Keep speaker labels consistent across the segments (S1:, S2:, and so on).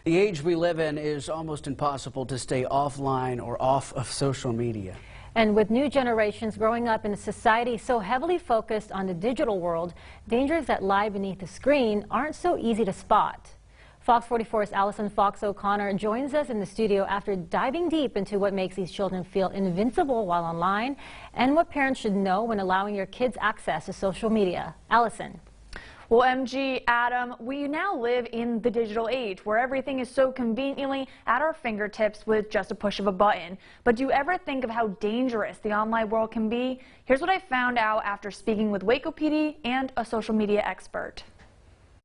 S1: The age we live in is almost impossible to stay offline or off of social media.
S2: And with new generations growing up in a society so heavily focused on the digital world, dangers that lie beneath the screen aren't so easy to spot. Fox 44's Allison Fox O'Connor joins us in the studio after diving deep into what makes these children feel invincible while online and what parents should know when allowing your kids access to social media. Allison.
S3: Well, MG, Adam, we now live in the digital age where everything is so conveniently at our fingertips with just a push of a button. But do you ever think of how dangerous the online world can be? Here's what I found out after speaking with WACO PD and a social media expert.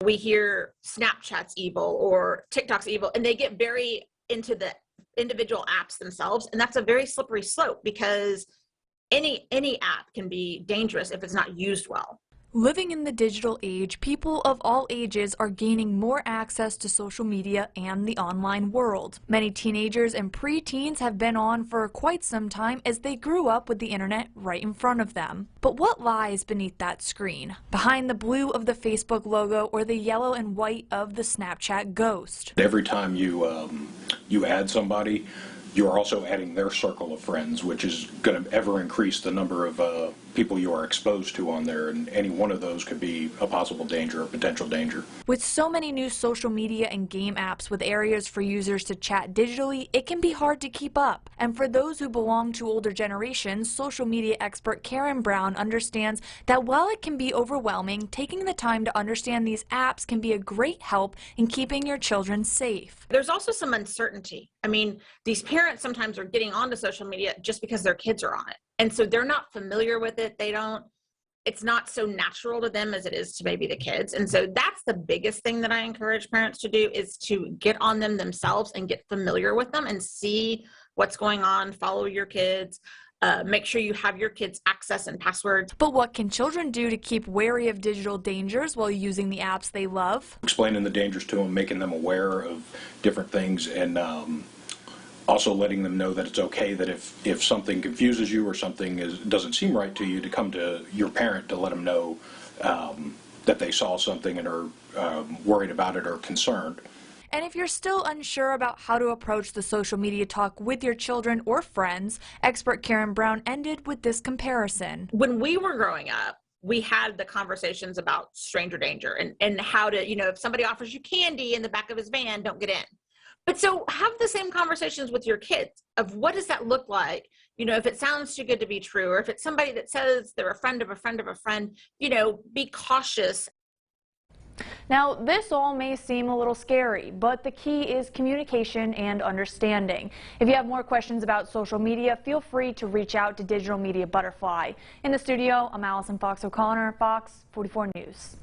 S4: We hear Snapchat's evil or TikTok's evil, and they get very into the individual apps themselves, and that's a very slippery slope because any app can be dangerous if it's not used well.
S3: Living in the digital age, people of all ages are gaining more access to social media and the online world. Many teenagers and preteens have been on for quite some time as they grew up with the internet right in front of them. But what lies beneath that screen? Behind the blue of the Facebook logo or the yellow and white of the Snapchat ghost?
S5: Every time you add somebody, you are also adding their circle of friends, which is going to ever increase the number of people you are exposed to on there, and any one of those could be a possible danger, a potential danger.
S3: With so many new social media and game apps with areas for users to chat digitally, it can be hard to keep up. And for those who belong to older generations, social media expert CARYN Brown understands that while it can be overwhelming, taking the time to understand these apps can be a great help in keeping your children safe.
S4: There's also some uncertainty. I mean, these parents sometimes are getting onto social media just because their kids are on it. And so they're not familiar with it. It's not so natural to them as it is to maybe the kids. And so that's the biggest thing that I encourage parents to do, is to get on them themselves and get familiar with them and see what's going on, follow your kids. Make sure you have your kids' access and passwords.
S3: But what can children do to keep wary of digital dangers while using the apps they love?
S5: Explaining the dangers to them, making them aware of different things, and also letting them know that it's okay that if something confuses you or something doesn't seem right to you, to come to your parent to let them know that they saw something and are worried about it or concerned.
S3: And if you're still unsure about how to approach the social media talk with your children or friends, expert CARYN Brown ended with this comparison.
S4: When we were growing up, we had the conversations about stranger danger and how to, if somebody offers you candy in the back of his van, don't get in. But so have the same conversations with your kids of what does that look like? If it sounds too good to be true, or if it's somebody that says they're a friend of a friend of a friend, be cautious.
S3: Now, this all may seem a little scary, but the key is communication and understanding. If you have more questions about social media, feel free to reach out to Digital Media Butterfly. In the studio, I'm Allison Fox O'Connor, Fox 44 News.